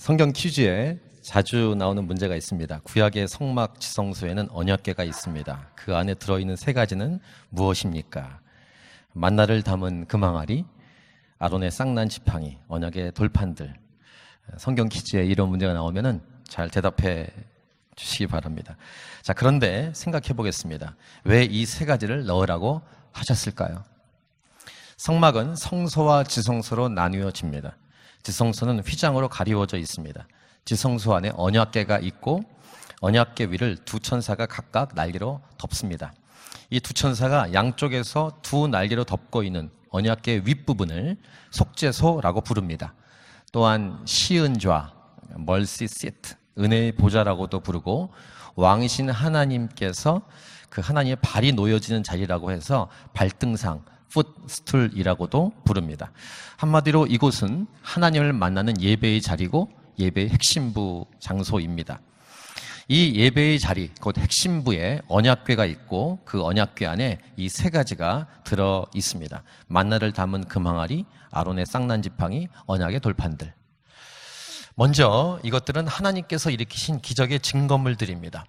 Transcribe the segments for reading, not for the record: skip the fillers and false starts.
성경 퀴즈에 자주 나오는 문제가 있습니다. 구약의 성막 지성소에는 언약궤가 있습니다. 그 안에 들어있는 세 가지는 무엇입니까? 만나를 담은 금항아리, 아론의 쌍난 지팡이, 언약의 돌판들. 성경 퀴즈에 이런 문제가 나오면은 잘 대답해 주시기 바랍니다. 자, 그런데 생각해 보겠습니다. 왜 이 세 가지를 넣으라고 하셨을까요? 성막은 성소와 지성소로 나뉘어집니다. 지성소는 휘장으로 가리워져 있습니다. 지성소 안에 언약궤가 있고 언약궤 위를 두 천사가 각각 날개로 덮습니다. 이 두 천사가 양쪽에서 두 날개로 덮고 있는 언약궤 윗부분을 속죄소라고 부릅니다. 또한 시은좌, 멀시 시트, 은혜의 보좌라고도 부르고 왕이신 하나님께서 그 하나님의 발이 놓여지는 자리라고 해서 발등상, 풋스툴이라고도 부릅니다. 한마디로 이곳은 하나님을 만나는 예배의 자리고 예배의 핵심부 장소입니다. 이 예배의 자리, 곧 핵심부에 언약궤가 있고 그 언약궤 안에 이 세 가지가 들어 있습니다. 만나를 담은 금항아리, 아론의 쌍난 지팡이, 언약의 돌판들. 먼저 이것들은 하나님께서 일으키신 기적의 증거물들입니다.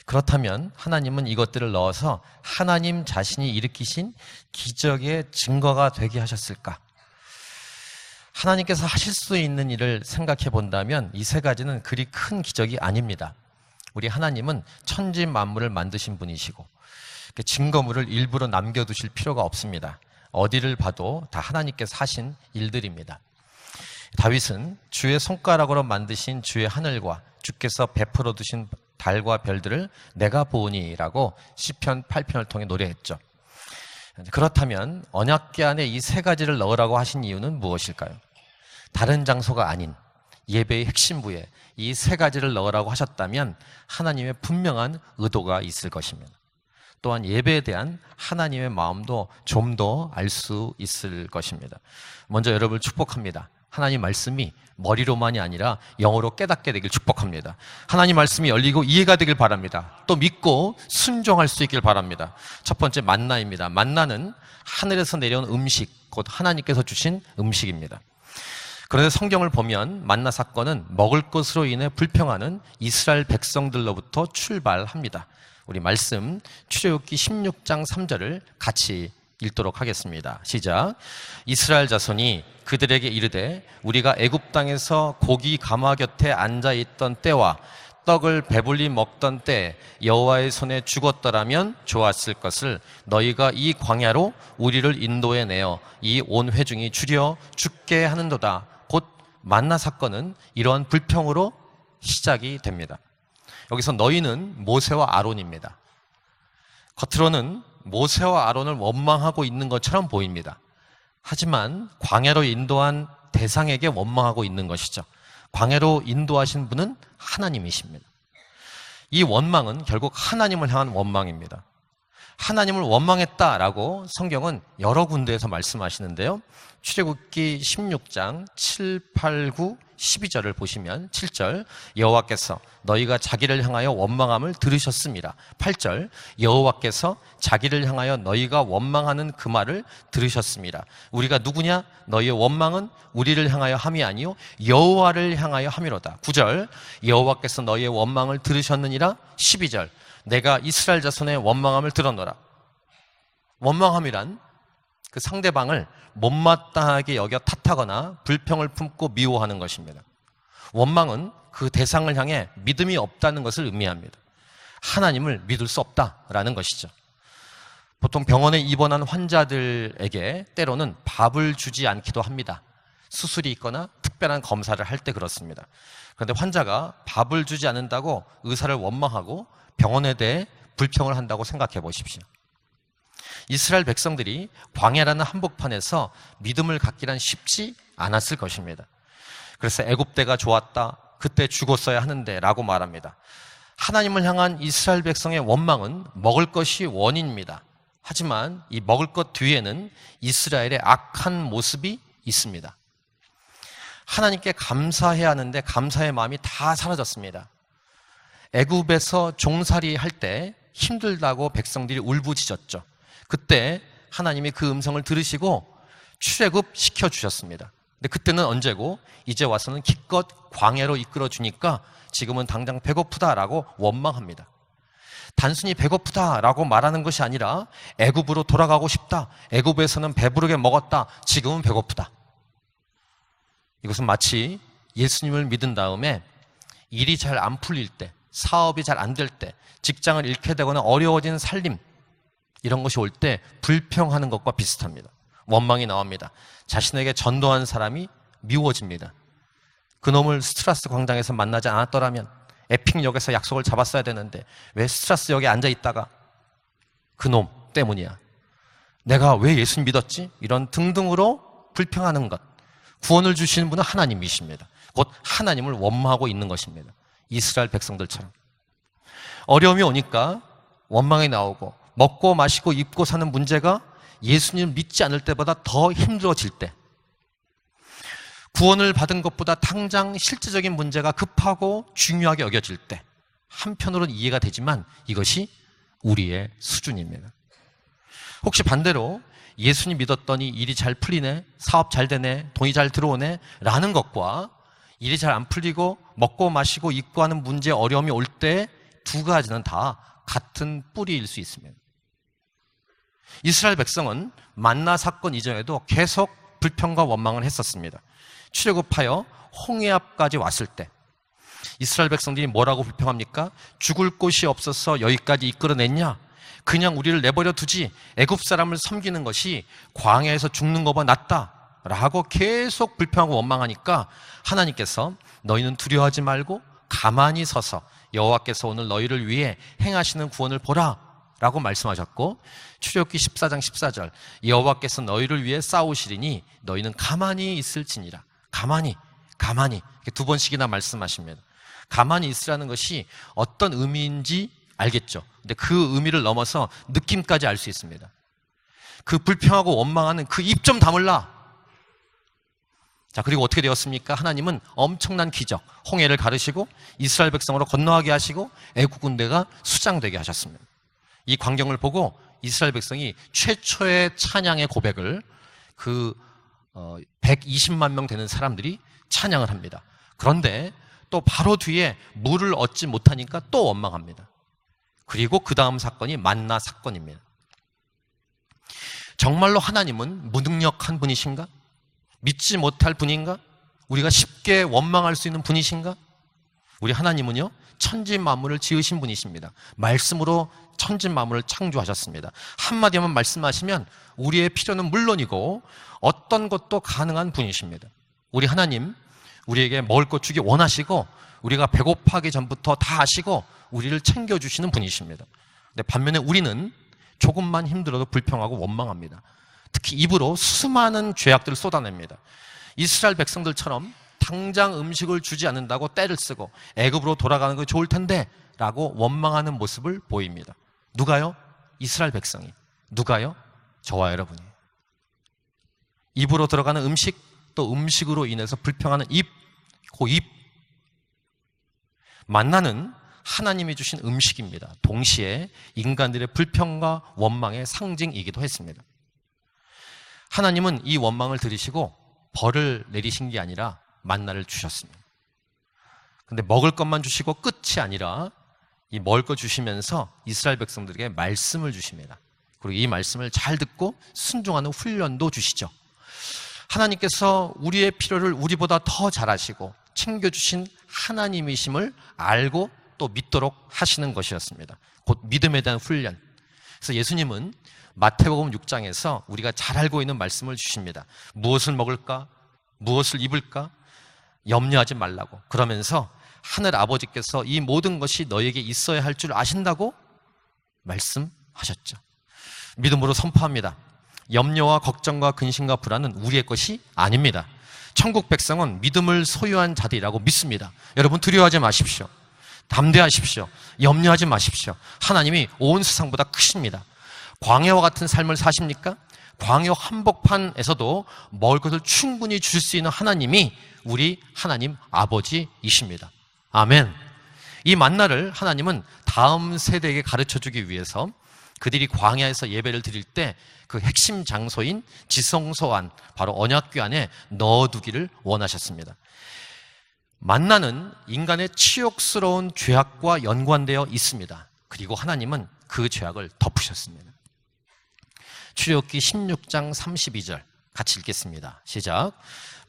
그렇다면 하나님은 이것들을 넣어서 하나님 자신이 일으키신 기적의 증거가 되게 하셨을까? 하나님께서 하실 수 있는 일을 생각해 본다면 이 세 가지는 그리 큰 기적이 아닙니다. 우리 하나님은 천지 만물을 만드신 분이시고 증거물을 일부러 남겨두실 필요가 없습니다. 어디를 봐도 다 하나님께서 하신 일들입니다. 다윗은 주의 손가락으로 만드신 주의 하늘과 주께서 베풀어 두신 달과 별들을 내가 보으니라고 시편 8편을 통해 노래했죠. 그렇다면 언약궤 안에 이 세 가지를 넣으라고 하신 이유는 무엇일까요? 다른 장소가 아닌 예배의 핵심부에 이 세 가지를 넣으라고 하셨다면 하나님의 분명한 의도가 있을 것입니다. 또한 예배에 대한 하나님의 마음도 좀 더 알 수 있을 것입니다. 먼저 여러분을 축복합니다. 하나님 말씀이 머리로만이 아니라 영어로 깨닫게 되길 축복합니다. 하나님 말씀이 열리고 이해가 되길 바랍니다. 또 믿고 순종할 수 있길 바랍니다. 첫 번째 만나입니다. 만나는 하늘에서 내려온 음식, 곧 하나님께서 주신 음식입니다. 그런데 성경을 보면 만나 사건은 먹을 것으로 인해 불평하는 이스라엘 백성들로부터 출발합니다. 우리 말씀 출애굽기 16장 3절을 같이 읽도록 하겠습니다. 시작. 이스라엘 자손이 그들에게 이르되 우리가 애굽 땅에서 고기 가마 곁에 앉아 있던 때와 떡을 배불리 먹던 때 여호와의 손에 죽었더라면 좋았을 것을 너희가 이 광야로 우리를 인도해 내어 이 온 회중이 줄여 죽게 하는도다. 곧 만나 사건은 이러한 불평으로 시작이 됩니다. 여기서 너희는 모세와 아론입니다. 겉으로는 모세와 아론을 원망하고 있는 것처럼 보입니다. 하지만 광야로 인도한 대상에게 원망하고 있는 것이죠. 광야로 인도하신 분은 하나님이십니다. 이 원망은 결국 하나님을 향한 원망입니다. 하나님을 원망했다라고 성경은 여러 군데에서 말씀하시는데요. 출애굽기 16장 7, 8, 9, 12절을 보시면 7절 여호와께서 너희가 자기를 향하여 원망함을 들으셨습니다. 8절 여호와께서 자기를 향하여 너희가 원망하는 그 말을 들으셨습니다. 우리가 누구냐? 너희의 원망은 우리를 향하여 함이 아니요 여호와를 향하여 함이로다. 9절 여호와께서 너희의 원망을 들으셨느니라. 12절 내가 이스라엘 자손의 원망함을 들었노라. 원망함이란 그 상대방을 못마땅하게 여겨 탓하거나 불평을 품고 미워하는 것입니다. 원망은 그 대상을 향해 믿음이 없다는 것을 의미합니다. 하나님을 믿을 수 없다라는 것이죠. 보통 병원에 입원한 환자들에게 때로는 밥을 주지 않기도 합니다. 수술이 있거나 특별한 검사를 할 때 그렇습니다. 그런데 환자가 밥을 주지 않는다고 의사를 원망하고 병원에 대해 불평을 한다고 생각해 보십시오. 이스라엘 백성들이 광야라는 한복판에서 믿음을 갖기란 쉽지 않았을 것입니다. 그래서 애굽때가 좋았다, 그때 죽었어야 하는데 라고 말합니다. 하나님을 향한 이스라엘 백성의 원망은 먹을 것이 원인입니다. 하지만 이 먹을 것 뒤에는 이스라엘의 악한 모습이 있습니다. 하나님께 감사해야 하는데 감사의 마음이 다 사라졌습니다. 애굽에서 종살이 할 때 힘들다고 백성들이 울부짖었죠. 그때 하나님이 그 음성을 들으시고 출애굽 시켜주셨습니다. 근데 그때는 언제고 이제 와서는 기껏 광야로 이끌어 주니까 지금은 당장 배고프다라고 원망합니다. 단순히 배고프다라고 말하는 것이 아니라 애굽으로 돌아가고 싶다. 애굽에서는 배부르게 먹었다. 지금은 배고프다. 이것은 마치 예수님을 믿은 다음에 일이 잘 안 풀릴 때, 사업이 잘 안 될 때, 직장을 잃게 되거나 어려워진 살림, 이런 것이 올 때 불평하는 것과 비슷합니다. 원망이 나옵니다. 자신에게 전도한 사람이 미워집니다. 그놈을 스트라스 광장에서 만나지 않았더라면, 에픽역에서 약속을 잡았어야 되는데 왜 스트라스역에 앉아있다가 그놈 때문이야. 내가 왜 예수 믿었지? 이런 등등으로 불평하는 것. 구원을 주시는 분은 하나님이십니다. 곧 하나님을 원망하고 있는 것입니다. 이스라엘 백성들처럼. 어려움이 오니까 원망이 나오고 먹고 마시고 입고 사는 문제가 예수님을 믿지 않을 때보다 더 힘들어질 때, 구원을 받은 것보다 당장 실제적인 문제가 급하고 중요하게 여겨질 때, 한편으로는 이해가 되지만 이것이 우리의 수준입니다. 혹시 반대로 예수님 믿었더니 일이 잘 풀리네, 사업 잘 되네, 돈이 잘 들어오네 라는 것과 일이 잘 안 풀리고 먹고 마시고 입고 하는 문제, 어려움이 올 때 두 가지는 다 같은 뿌리일 수 있습니다. 이스라엘 백성은 만나 사건 이전에도 계속 불평과 원망을 했었습니다. 출애굽하여 홍해 앞까지 왔을 때 이스라엘 백성들이 뭐라고 불평합니까? 죽을 곳이 없어서 여기까지 이끌어냈냐? 그냥 우리를 내버려 두지 애굽 사람을 섬기는 것이 광야에서 죽는 것보다 낫다 라고 계속 불평하고 원망하니까 하나님께서 너희는 두려워하지 말고 가만히 서서 여호와께서 오늘 너희를 위해 행하시는 구원을 보라 라고 말씀하셨고, 출애굽기 14장 14절 여호와께서 너희를 위해 싸우시리니 너희는 가만히 있을지니라. 가만히 이렇게 두 번씩이나 말씀하십니다. 가만히 있으라는 것이 어떤 의미인지 알겠죠. 근데 그 의미를 넘어서 느낌까지 알 수 있습니다. 그 불평하고 원망하는 그 입 좀 다물라. 자, 그리고 어떻게 되었습니까? 하나님은 엄청난 기적, 홍해를 가르시고 이스라엘 백성으로 건너가게 하시고 애국 군대가 수장되게 하셨습니다. 이 광경을 보고 이스라엘 백성이 최초의 찬양의 고백을 120만 명 되는 사람들이 찬양을 합니다. 그런데 또 바로 뒤에 물을 얻지 못하니까 또 원망합니다. 그리고 그 다음 사건이 만나 사건입니다. 정말로 하나님은 무능력한 분이신가? 믿지 못할 분인가? 우리가 쉽게 원망할 수 있는 분이신가? 우리 하나님은요, 천지 만물을 지으신 분이십니다. 말씀으로 천지 만물을 창조하셨습니다. 한마디만 말씀하시면 우리의 필요는 물론이고 어떤 것도 가능한 분이십니다. 우리 하나님, 우리에게 먹을 것 주기 원하시고 우리가 배고파하기 전부터 다 아시고 우리를 챙겨주시는 분이십니다. 근데 반면에 우리는 조금만 힘들어도 불평하고 원망합니다. 특히 입으로 수많은 죄악들을 쏟아냅니다. 이스라엘 백성들처럼 당장 음식을 주지 않는다고 떼를 쓰고 애굽으로 돌아가는 게 좋을 텐데 라고 원망하는 모습을 보입니다. 누가요? 이스라엘 백성이. 누가요? 저와 여러분이. 입으로 들어가는 음식, 또 음식으로 인해서 불평하는 입, 그 입. 만나는 하나님이 주신 음식입니다. 동시에 인간들의 불평과 원망의 상징이기도 했습니다. 하나님은 이 원망을 들으시고 벌을 내리신 게 아니라 만나를 주셨습니다. 근데 먹을 것만 주시고 끝이 아니라 이 먹을 것 주시면서 이스라엘 백성들에게 말씀을 주십니다. 그리고 이 말씀을 잘 듣고 순종하는 훈련도 주시죠. 하나님께서 우리의 필요를 우리보다 더 잘 아시고 챙겨주신 하나님이심을 알고 또 믿도록 하시는 것이었습니다. 곧 믿음에 대한 훈련. 그래서 예수님은 마태복음 6장에서 우리가 잘 알고 있는 말씀을 주십니다. 무엇을 먹을까? 무엇을 입을까? 염려하지 말라고. 그러면서 하늘 아버지께서 이 모든 것이 너에게 있어야 할 줄 아신다고 말씀하셨죠. 믿음으로 선포합니다. 염려와 걱정과 근심과 불안은 우리의 것이 아닙니다. 천국 백성은 믿음을 소유한 자들이라고 믿습니다. 여러분 두려워하지 마십시오. 담대하십시오. 염려하지 마십시오. 하나님이 온 세상보다 크십니다. 광야와 같은 삶을 사십니까? 광야 한복판에서도 먹을 것을 충분히 줄 수 있는 하나님이 우리 하나님 아버지이십니다. 아멘. 이 만나를 하나님은 다음 세대에게 가르쳐주기 위해서 그들이 광야에서 예배를 드릴 때 그 핵심 장소인 지성소 안, 바로 언약궤 안에 넣어두기를 원하셨습니다. 만나는 인간의 치욕스러운 죄악과 연관되어 있습니다. 그리고 하나님은 그 죄악을 덮으셨습니다. 출애굽기 16장 32절 같이 읽겠습니다. 시작.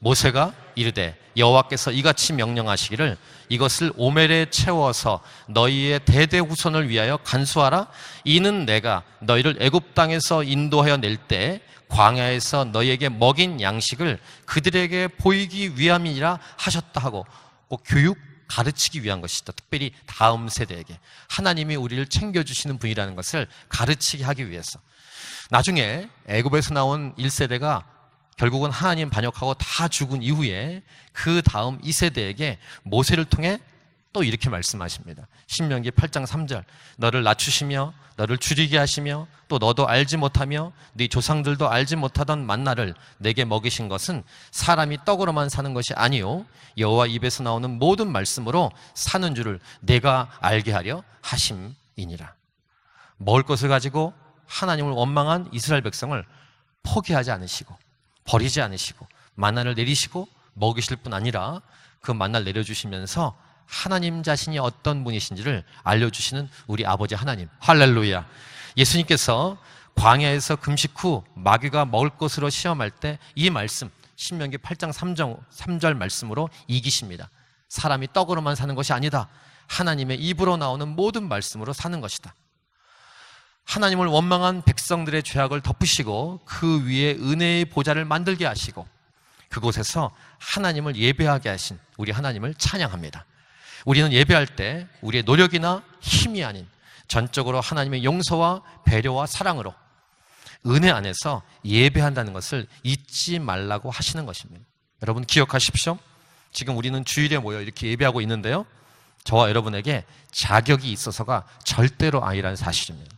모세가 이르되 여호와께서 이같이 명령하시기를 이것을 오멜에 채워서 너희의 대대후손을 위하여 간수하라. 이는 내가 너희를 애굽 땅에서 인도하여 낼 때 광야에서 너희에게 먹인 양식을 그들에게 보이기 위함이라 하셨다 하고, 꼭 교육 가르치기 위한 것이다. 특별히 다음 세대에게 하나님이 우리를 챙겨주시는 분이라는 것을 가르치게 하기 위해서. 나중에 애굽에서 나온 1세대가 결국은 하나님 반역하고 다 죽은 이후에 그 다음 2세대에게 모세를 통해 또 이렇게 말씀하십니다. 신명기 8장 3절. 너를 낮추시며 너를 줄이게 하시며 또 너도 알지 못하며 네 조상들도 알지 못하던 만나를 내게 먹이신 것은 사람이 떡으로만 사는 것이 아니요 여호와 입에서 나오는 모든 말씀으로 사는 줄을 내가 알게 하려 하심이니라. 먹을 것을 가지고 하나님을 원망한 이스라엘 백성을 포기하지 않으시고 버리지 않으시고 만나를 내리시고 먹이실 뿐 아니라 그 만나를 내려주시면서 하나님 자신이 어떤 분이신지를 알려주시는 우리 아버지 하나님. 할렐루야. 예수님께서 광야에서 금식 후 마귀가 먹을 것으로 시험할 때 이 말씀 신명기 8장 3절 말씀으로 이기십니다. 사람이 떡으로만 사는 것이 아니다. 하나님의 입으로 나오는 모든 말씀으로 사는 것이다. 하나님을 원망한 백성들의 죄악을 덮으시고 그 위에 은혜의 보좌를 만들게 하시고 그곳에서 하나님을 예배하게 하신 우리 하나님을 찬양합니다. 우리는 예배할 때 우리의 노력이나 힘이 아닌 전적으로 하나님의 용서와 배려와 사랑으로 은혜 안에서 예배한다는 것을 잊지 말라고 하시는 것입니다. 여러분 기억하십시오. 지금 우리는 주일에 모여 이렇게 예배하고 있는데요, 저와 여러분에게 자격이 있어서가 절대로 아니라는 사실입니다.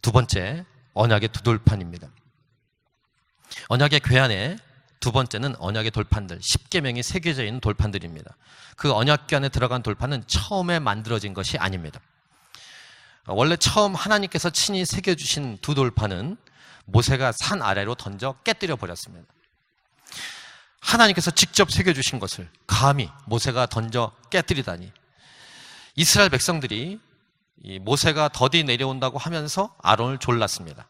두 번째, 언약의 두 돌판입니다. 언약의 궤안에 두 번째는 언약의 돌판들, 10계명이 새겨져 있는 돌판들입니다. 그 언약궤 안에 들어간 돌판은 처음에 만들어진 것이 아닙니다. 원래 처음 하나님께서 친히 새겨주신 두 돌판은 모세가 산 아래로 던져 깨뜨려 버렸습니다. 하나님께서 직접 새겨주신 것을 감히 모세가 던져 깨뜨리다니. 이스라엘 백성들이 이 모세가 더디 내려온다고 하면서 아론을 졸랐습니다.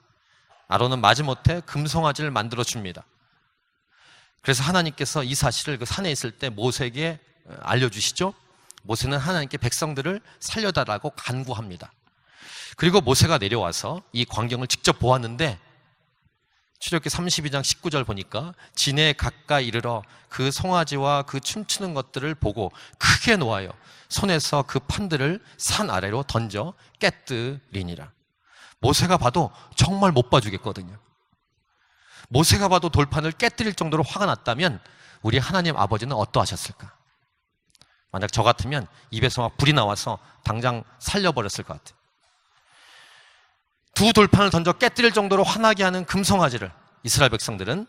아론은 마지못해 금송아지를 만들어 줍니다. 그래서 하나님께서 이 사실을 그 산에 있을 때 모세에게 알려주시죠. 모세는 하나님께 백성들을 살려달라고 간구합니다. 그리고 모세가 내려와서 이 광경을 직접 보았는데 출애굽기 32장 19절 보니까 진에 가까이 이르러 그 송아지와 그 춤추는 것들을 보고 크게 놓아요 손에서 그 판들을 산 아래로 던져 깨뜨리니라. 모세가 봐도 정말 못 봐주겠거든요. 모세가 봐도 돌판을 깨뜨릴 정도로 화가 났다면 우리 하나님 아버지는 어떠하셨을까? 만약 저 같으면 입에서 막 불이 나와서 당장 살려버렸을 것 같아요. 두 돌판을 던져 깨뜨릴 정도로 화나게 하는 금송아지를 이스라엘 백성들은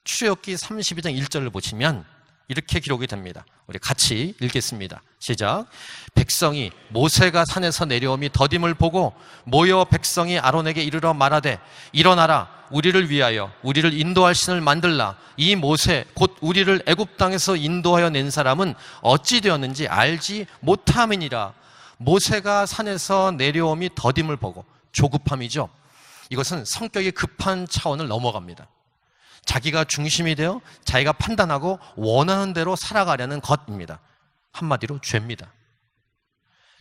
출애굽기 32장 1절을 보시면 이렇게 기록이 됩니다. 우리 같이 읽겠습니다. 시작. 백성이 모세가 산에서 내려옴이 더딤을 보고 모여 백성이 아론에게 이르러 말하되 일어나라 우리를 위하여 우리를 인도할 신을 만들라. 이 모세 곧 우리를 애굽 땅에서 인도하여 낸 사람은 어찌 되었는지 알지 못함이니라. 모세가 산에서 내려옴이 더딤을 보고, 조급함이죠. 이것은 성격이 급한 차원을 넘어갑니다. 자기가 중심이 되어 자기가 판단하고 원하는 대로 살아가려는 것입니다. 한마디로 죄입니다.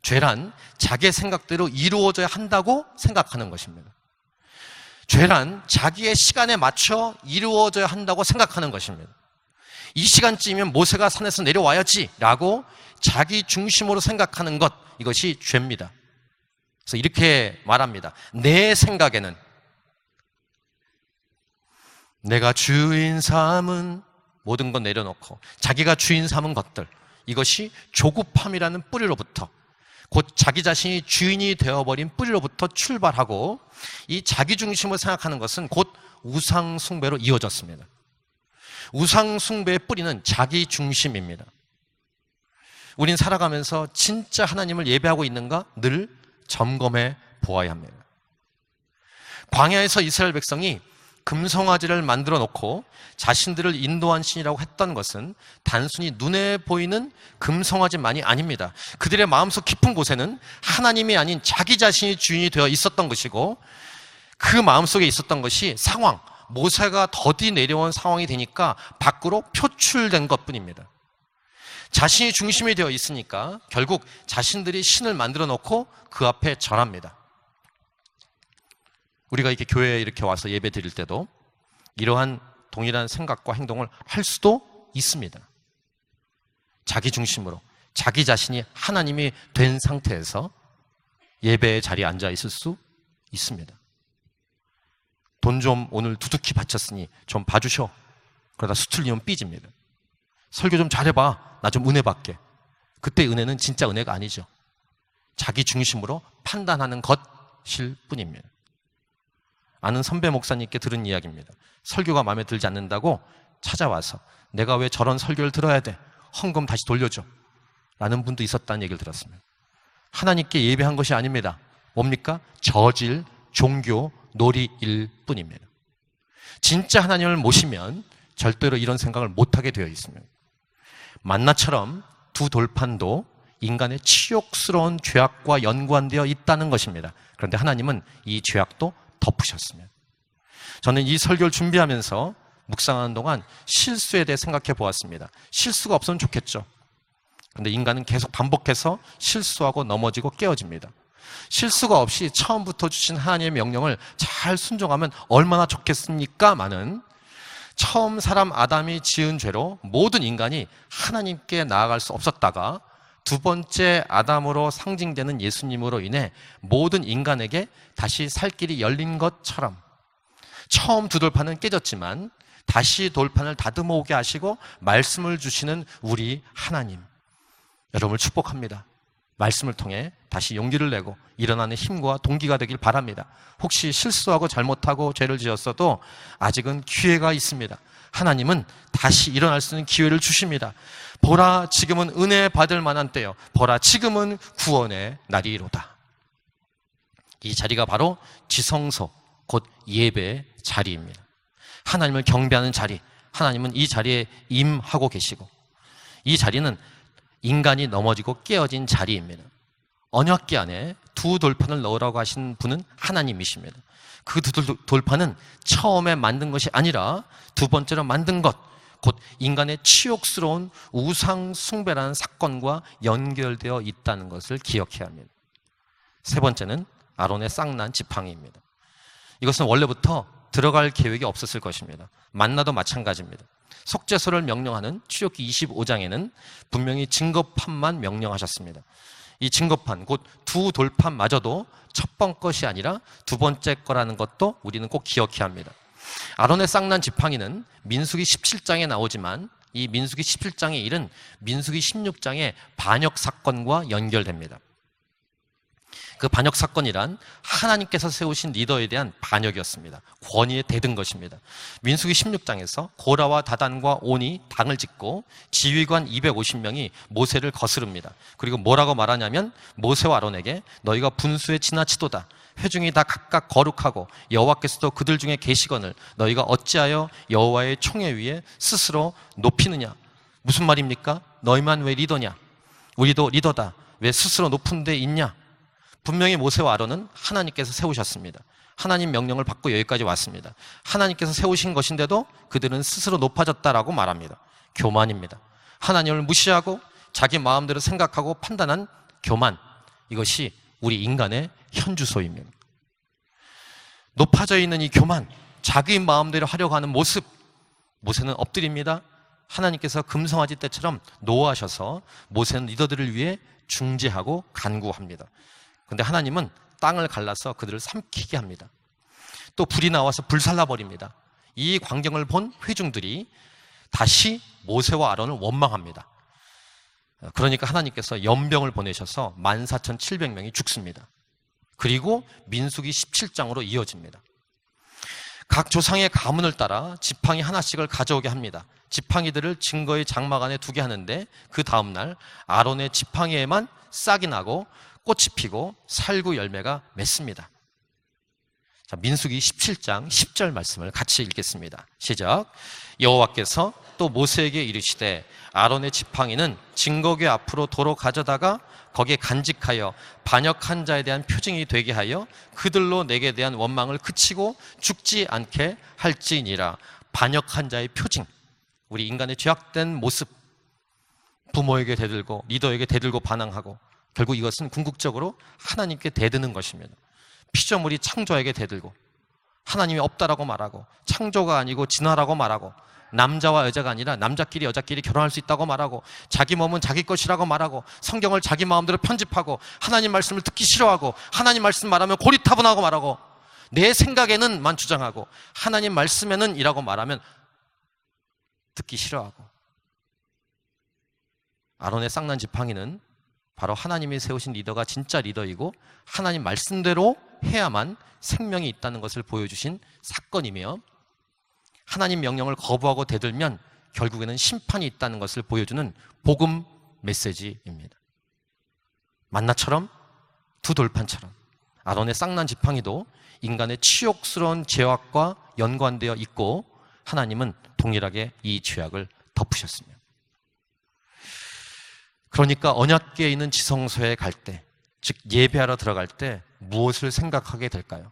죄란 자기의 생각대로 이루어져야 한다고 생각하는 것입니다. 죄란 자기의 시간에 맞춰 이루어져야 한다고 생각하는 것입니다. 이 시간쯤이면 모세가 산에서 내려와야지 라고 자기 중심으로 생각하는 것, 이것이 죄입니다. 그래서 이렇게 말합니다. 내 생각에는 내가 주인 삼은 모든 것 내려놓고 자기가 주인 삼은 것들, 이것이 조급함이라는 뿌리로부터, 곧 자기 자신이 주인이 되어버린 뿌리로부터 출발하고 이 자기 중심을 생각하는 것은 곧 우상 숭배로 이어졌습니다. 우상 숭배의 뿌리는 자기 중심입니다. 우린 살아가면서 진짜 하나님을 예배하고 있는가 늘 점검해 보아야 합니다. 광야에서 이스라엘 백성이 금송아지를 만들어 놓고 자신들을 인도한 신이라고 했던 것은 단순히 눈에 보이는 금송아지만이 아닙니다. 그들의 마음속 깊은 곳에는 하나님이 아닌 자기 자신이 주인이 되어 있었던 것이고, 그 마음속에 있었던 것이 상황, 모세가 더디 내려온 상황이 되니까 밖으로 표출된 것뿐입니다. 자신이 중심이 되어 있으니까 결국 자신들이 신을 만들어 놓고 그 앞에 절합니다. 우리가 이렇게 교회에 이렇게 와서 예배 드릴 때도 이러한 동일한 생각과 행동을 할 수도 있습니다. 자기 중심으로 자기 자신이 하나님이 된 상태에서 예배의 자리에 앉아 있을 수 있습니다. 돈 좀 오늘 두둑히 바쳤으니 좀 봐주셔. 그러다 수틀리면 삐집니다. 설교 좀 잘해봐. 나 좀 은혜 받게. 그때 은혜는 진짜 은혜가 아니죠. 자기 중심으로 판단하는 것일 뿐입니다. 아는 선배 목사님께 들은 이야기입니다. 설교가 마음에 들지 않는다고 찾아와서 내가 왜 저런 설교를 들어야 돼? 헌금 다시 돌려줘. 라는 분도 있었다는 얘기를 들었습니다. 하나님께 예배한 것이 아닙니다. 뭡니까? 저질, 종교, 놀이일 뿐입니다. 진짜 하나님을 모시면 절대로 이런 생각을 못하게 되어 있습니다. 만나처럼 두 돌판도 인간의 치욕스러운 죄악과 연관되어 있다는 것입니다. 그런데 하나님은 이 죄악도 덮으셨습니다. 저는 이 설교를 준비하면서 묵상하는 동안 실수에 대해 생각해 보았습니다. 실수가 없으면 좋겠죠. 그런데 인간은 계속 반복해서 실수하고 넘어지고 깨어집니다. 실수가 없이 처음부터 주신 하나님의 명령을 잘 순종하면 얼마나 좋겠습니까? 많은 처음 사람 아담이 지은 죄로 모든 인간이 하나님께 나아갈 수 없었다가 두 번째 아담으로 상징되는 예수님으로 인해 모든 인간에게 다시 살 길이 열린 것처럼 처음 두 돌판은 깨졌지만 다시 돌판을 다듬어 오게 하시고 말씀을 주시는 우리 하나님, 여러분을 축복합니다. 말씀을 통해 다시 용기를 내고 일어나는 힘과 동기가 되길 바랍니다. 혹시 실수하고 잘못하고 죄를 지었어도 아직은 기회가 있습니다. 하나님은 다시 일어날 수 있는 기회를 주십니다. 보라, 지금은 은혜 받을 만한 때요. 보라, 지금은 구원의 날이로다. 이 자리가 바로 지성소, 곧 예배의 자리입니다. 하나님을 경배하는 자리, 하나님은 이 자리에 임하고 계시고, 이 자리는 인간이 넘어지고 깨어진 자리입니다. 언약궤 안에 두 돌판을 넣으라고 하신 분은 하나님이십니다. 그 두 돌판은 처음에 만든 것이 아니라 두 번째로 만든 것, 곧 인간의 치욕스러운 우상 숭배라는 사건과 연결되어 있다는 것을 기억해야 합니다. 세 번째는 아론의 쌍난 지팡이입니다. 이것은 원래부터 들어갈 계획이 없었을 것입니다. 만나도 마찬가지입니다. 속죄소를 명령하는 출애굽기 25장에는 분명히 증거판만 명령하셨습니다. 이 증거판, 곧 두 돌판마저도 첫 번 것이 아니라 두 번째 거라는 것도 우리는 꼭 기억해야 합니다. 아론의 쌍난 지팡이는 민수기 17장에 나오지만 이 민수기 17장의 일은 민수기 16장의 반역 사건과 연결됩니다. 그 반역 사건이란 하나님께서 세우신 리더에 대한 반역이었습니다. 권위에 대든 것입니다. 민수기 16장에서 고라와 다단과 온이 당을 짓고 지휘관 250명이 모세를 거스릅니다. 그리고 뭐라고 말하냐면 모세와 아론에게 너희가 분수에 지나치도다. 회중이 다 각각 거룩하고 여호와께서도 그들 중에 계시거늘 너희가 어찌하여 여호와의 총회 위에 스스로 높이느냐. 무슨 말입니까? 너희만 왜 리더냐? 우리도 리더다. 왜 스스로 높은 데 있냐? 분명히 모세와 아론은 하나님께서 세우셨습니다. 하나님 명령을 받고 여기까지 왔습니다. 하나님께서 세우신 것인데도 그들은 스스로 높아졌다라고 말합니다. 교만입니다. 하나님을 무시하고 자기 마음대로 생각하고 판단한 교만, 이것이 우리 인간의 현주소입니다. 높아져 있는 이 교만, 자기 마음대로 하려고 하는 모습, 모세는 엎드립니다. 하나님께서 금송아지 때처럼 노하셔서 모세는 리더들을 위해 중재하고 간구합니다. 그런데 하나님은 땅을 갈라서 그들을 삼키게 합니다. 또 불이 나와서 불살라버립니다. 이 광경을 본 회중들이 다시 모세와 아론을 원망합니다. 그러니까 하나님께서 연병을 보내셔서 14,700명이 죽습니다. 그리고 민수기 17장으로 이어집니다. 각 조상의 가문을 따라 지팡이 하나씩을 가져오게 합니다. 지팡이들을 증거의 장막 안에 두게 하는데 그 다음날 아론의 지팡이에만 싹이 나고 꽃이 피고 살구 열매가 맺습니다. 자, 민수기 17장 10절 말씀을 같이 읽겠습니다. 시작. 여호와께서 또 모세에게 이르시되 아론의 지팡이는 증거궤 앞으로 도로 가져다가 거기에 간직하여 반역한 자에 대한 표징이 되게 하여 그들로 내게 대한 원망을 그치고 죽지 않게 할지니라. 반역한 자의 표징, 우리 인간의 죄악된 모습, 부모에게 대들고 리더에게 대들고 반항하고 결국 이것은 궁극적으로 하나님께 대드는 것입니다. 피조물이 창조에게 대들고 하나님이 없다라고 말하고 창조가 아니고 진화라고 말하고 남자와 여자가 아니라 남자끼리 여자끼리 결혼할 수 있다고 말하고 자기 몸은 자기 것이라고 말하고 성경을 자기 마음대로 편집하고 하나님 말씀을 듣기 싫어하고 하나님 말씀 말하면 고리타분하고 말하고 내 생각에는만 주장하고 하나님 말씀에는 이라고 말하면 듣기 싫어하고. 아론의 쌍난 지팡이는 바로 하나님이 세우신 리더가 진짜 리더이고 하나님 말씀대로 해야만 생명이 있다는 것을 보여주신 사건이며 하나님 명령을 거부하고 대들면 결국에는 심판이 있다는 것을 보여주는 복음 메시지입니다. 만나처럼 두 돌판처럼 아론의 쌍난 지팡이도 인간의 치욕스러운 죄악과 연관되어 있고 하나님은 동일하게 이 죄악을 덮으셨습니다. 그러니까 언약궤에 있는 지성소에 갈 때, 즉 예배하러 들어갈 때 무엇을 생각하게 될까요?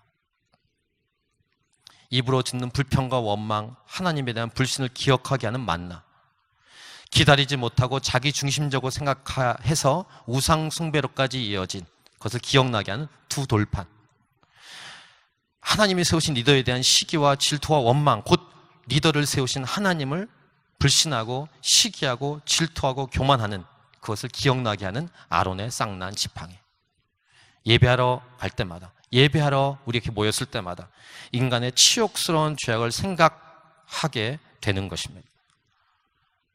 입으로 짓는 불평과 원망, 하나님에 대한 불신을 기억하게 하는 만나, 기다리지 못하고 자기 중심적으로 생각해서 우상 숭배로까지 이어진 그것을 기억나게 하는 두 돌판, 하나님이 세우신 리더에 대한 시기와 질투와 원망, 곧 리더를 세우신 하나님을 불신하고 시기하고 질투하고 교만하는 그것을 기억나게 하는 아론의 쌍난 지팡이. 예배하러 갈 때마다, 예배하러 우리 이렇게 모였을 때마다 인간의 치욕스러운 죄악을 생각하게 되는 것입니다.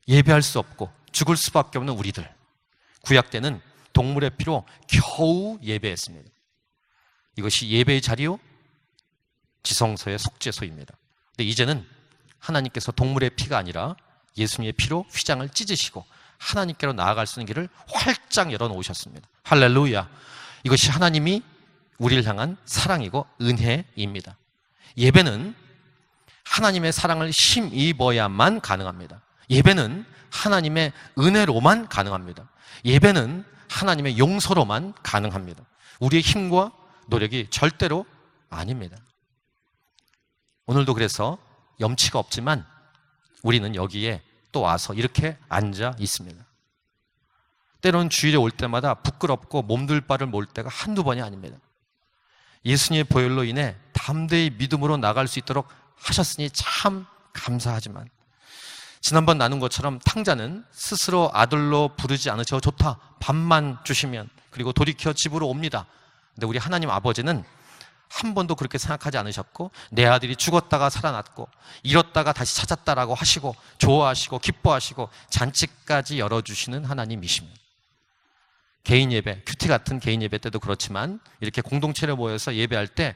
예배할 수 없고 죽을 수밖에 없는 우리들, 구약 때는 동물의 피로 겨우 예배했습니다. 이것이 예배의 자리요, 지성소의 속죄소입니다. 근데 이제는 하나님께서 동물의 피가 아니라 예수님의 피로 휘장을 찢으시고 하나님께로 나아갈 수 있는 길을 활짝 열어놓으셨습니다. 할렐루야. 이것이 하나님이 우리를 향한 사랑이고 은혜입니다. 예배는 하나님의 사랑을 힘입어야만 가능합니다. 예배는 하나님의 은혜로만 가능합니다. 예배는 하나님의 용서로만 가능합니다. 우리의 힘과 노력이 절대로 아닙니다. 오늘도 그래서 염치가 없지만 우리는 여기에 또 와서 이렇게 앉아 있습니다. 때로는 주일에 올 때마다 부끄럽고 몸둘 바를 모을 때가 한두 번이 아닙니다. 예수님의 보혈로 인해 담대히 믿음으로 나갈 수 있도록 하셨으니 참 감사하지만 지난번 나눈 것처럼 탕자는 스스로 아들로 부르지 않으셔도 좋다, 밥만 주시면, 그리고 돌이켜 집으로 옵니다. 근데 우리 하나님 아버지는 한 번도 그렇게 생각하지 않으셨고 내 아들이 죽었다가 살아났고 잃었다가 다시 찾았다라고 하시고 좋아하시고 기뻐하시고 잔치까지 열어주시는 하나님이십니다. 개인 예배, 큐티 같은 개인 예배 때도 그렇지만 이렇게 공동체로 모여서 예배할 때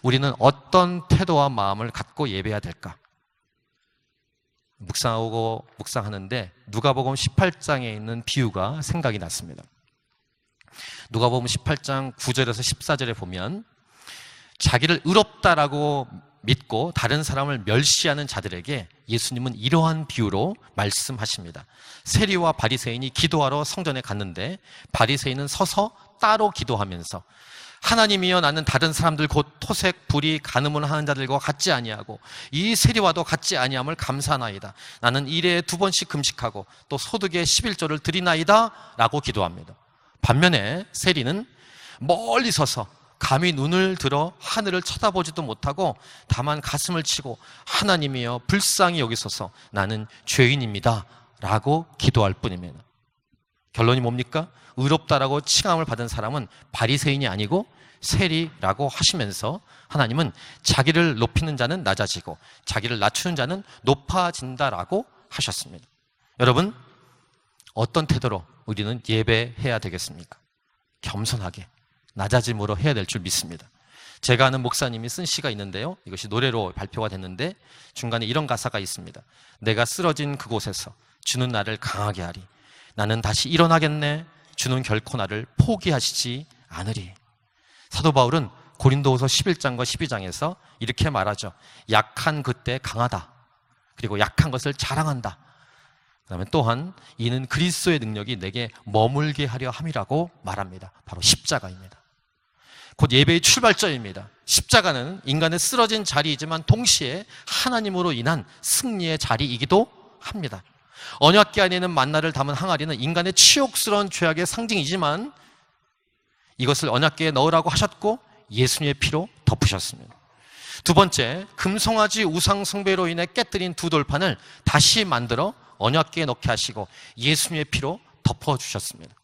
우리는 어떤 태도와 마음을 갖고 예배해야 될까? 묵상하는데 누가복음 18장에 있는 비유가 생각이 났습니다. 누가복음 18장 9절에서 14절에 보면 자기를 의롭다라고 믿고 다른 사람을 멸시하는 자들에게 예수님은 이러한 비유로 말씀하십니다. 세리와 바리새인이 기도하러 성전에 갔는데 바리새인은 서서 따로 기도하면서 하나님이여 나는 다른 사람들 곧 토색, 불의, 간음을 하는 자들과 같지 아니하고 이 세리와도 같지 아니함을 감사하나이다. 나는 일에 2번씩 금식하고 또 소득의 11조를 드리나이다 라고 기도합니다. 반면에 세리는 멀리 서서 감히 눈을 들어 하늘을 쳐다보지도 못하고 다만 가슴을 치고 하나님이여 불쌍히 여기소서 나는 죄인입니다 라고 기도할 뿐입니다. 결론이 뭡니까? 의롭다라고 칭함을 받은 사람은 바리새인이 아니고 세리라고 하시면서 하나님은 자기를 높이는 자는 낮아지고 자기를 낮추는 자는 높아진다라고 하셨습니다. 여러분, 어떤 태도로 우리는 예배해야 되겠습니까? 겸손하게 낮아짐으로 해야 될 줄 믿습니다. 제가 아는 목사님이 쓴 시가 있는데요, 이것이 노래로 발표가 됐는데 중간에 이런 가사가 있습니다. 내가 쓰러진 그곳에서 주는 나를 강하게 하리. 나는 다시 일어나겠네. 주는 결코 나를 포기하시지 않으리. 사도 바울은 고린도후서 11장과 12장에서 이렇게 말하죠. 약한 그때 강하다. 그리고 약한 것을 자랑한다. 그다음에 또한 이는 그리스도의 능력이 내게 머물게 하려 함이라고 말합니다. 바로 십자가입니다. 곧 예배의 출발점입니다. 십자가는 인간의 쓰러진 자리이지만 동시에 하나님으로 인한 승리의 자리이기도 합니다. 언약궤 안에는 만나를 담은 항아리는 인간의 치욕스러운 죄악의 상징이지만 이것을 언약궤에 넣으라고 하셨고 예수님의 피로 덮으셨습니다. 두 번째, 금송아지 우상 숭배로 인해 깨뜨린 두 돌판을 다시 만들어 언약궤에 넣게 하시고 예수님의 피로 덮어주셨습니다.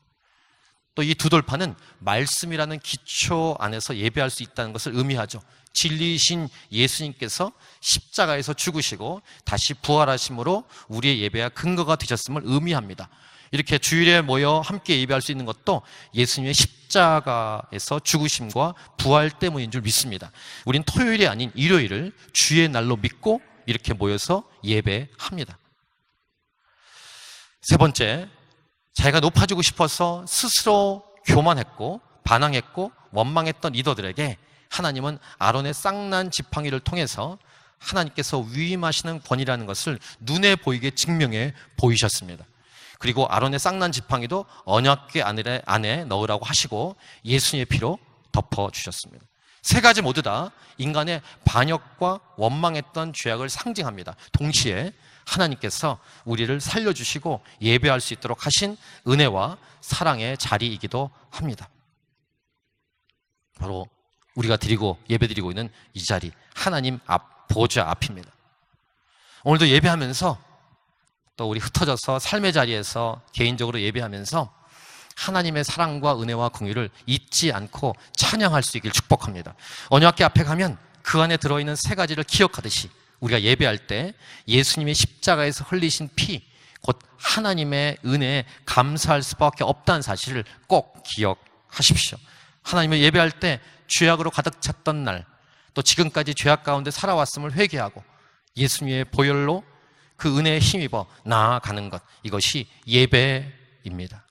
또 이 두 돌판은 말씀이라는 기초 안에서 예배할 수 있다는 것을 의미하죠. 진리이신 예수님께서 십자가에서 죽으시고 다시 부활하심으로 우리의 예배와 근거가 되셨음을 의미합니다. 이렇게 주일에 모여 함께 예배할 수 있는 것도 예수님의 십자가에서 죽으심과 부활 때문인 줄 믿습니다. 우린 토요일이 아닌 일요일을 주의 날로 믿고 이렇게 모여서 예배합니다. 세 번째, 자기가 높아지고 싶어서 스스로 교만했고 반항했고 원망했던 리더들에게 하나님은 아론의 쌍난 지팡이를 통해서 하나님께서 위임하시는 권위라는 것을 눈에 보이게 증명해 보이셨습니다. 그리고 아론의 쌍난 지팡이도 언약궤 안에 넣으라고 하시고 예수님의 피로 덮어주셨습니다. 세 가지 모두 다 인간의 반역과 원망했던 죄악을 상징합니다. 동시에 하나님께서 우리를 살려주시고 예배할 수 있도록 하신 은혜와 사랑의 자리이기도 합니다. 바로 우리가 예배드리고 있는 이 자리, 하나님 앞, 보좌 앞입니다. 오늘도 예배하면서 또 우리 흩어져서 삶의 자리에서 개인적으로 예배하면서 하나님의 사랑과 은혜와 공유를 잊지 않고 찬양할 수 있길 축복합니다. 언약궤 앞에 가면 그 안에 들어있는 세 가지를 기억하듯이 우리가 예배할 때 예수님의 십자가에서 흘리신 피, 곧 하나님의 은혜에 감사할 수밖에 없다는 사실을 꼭 기억하십시오. 하나님을 예배할 때 죄악으로 가득 찼던 날, 또 지금까지 죄악 가운데 살아왔음을 회개하고 예수님의 보혈로 그 은혜에 힘입어 나아가는 것, 이것이 예배입니다.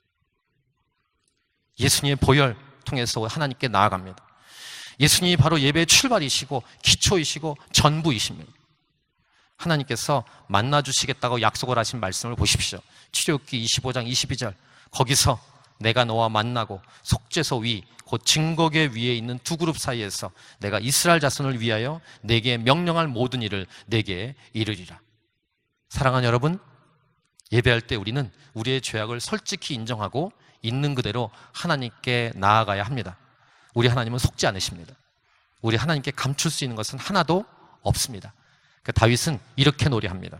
예수님의 보혈 통해서 하나님께 나아갑니다. 예수님이 바로 예배의 출발이시고 기초이시고 전부이십니다. 하나님께서 만나주시겠다고 약속을 하신 말씀을 보십시오. 출애굽기 25장 22절, 거기서 내가 너와 만나고 속죄소 위, 곧 증거궤 위에 있는 두 그룹 사이에서 내가 이스라엘 자손을 위하여 내게 명령할 모든 일을 내게 이르리라. 사랑하는 여러분, 예배할 때 우리는 우리의 죄악을 솔직히 인정하고 있는 그대로 하나님께 나아가야 합니다. 우리 하나님은 속지 않으십니다. 우리 하나님께 감출 수 있는 것은 하나도 없습니다. 다윗은 이렇게 노래합니다.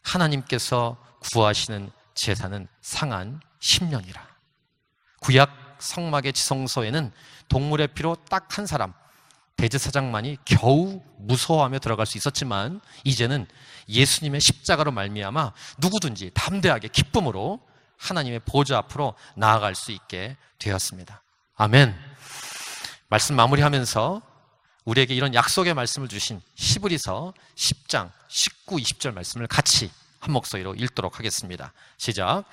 하나님께서 구하시는 제사는 상한 심령이라. 구약 성막의 지성소에는 동물의 피로 딱 한 사람, 대제사장만이 겨우 무서워하며 들어갈 수 있었지만 이제는 예수님의 십자가로 말미암아 누구든지 담대하게 기쁨으로 하나님의 보좌 앞으로 나아갈 수 있게 되었습니다. 아멘. 말씀 마무리하면서 우리에게 이런 약속의 말씀을 주신 히브리서 10장 19, 20절 말씀을 같이 한 목소리로 읽도록 하겠습니다. 시작.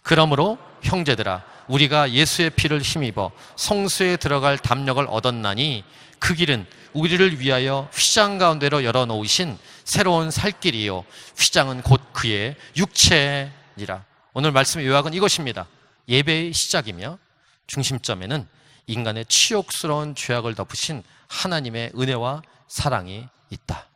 그러므로 형제들아, 우리가 예수의 피를 힘입어 성소에 들어갈 담력을 얻었나니 그 길은 우리를 위하여 휘장 가운데로 열어놓으신 새로운 살 길이요, 휘장은 곧 그의 육체니라. 오늘 말씀의 요약은 이것입니다. 예배의 시작이며 중심점에는 인간의 치욕스러운 죄악을 덮으신 하나님의 은혜와 사랑이 있다.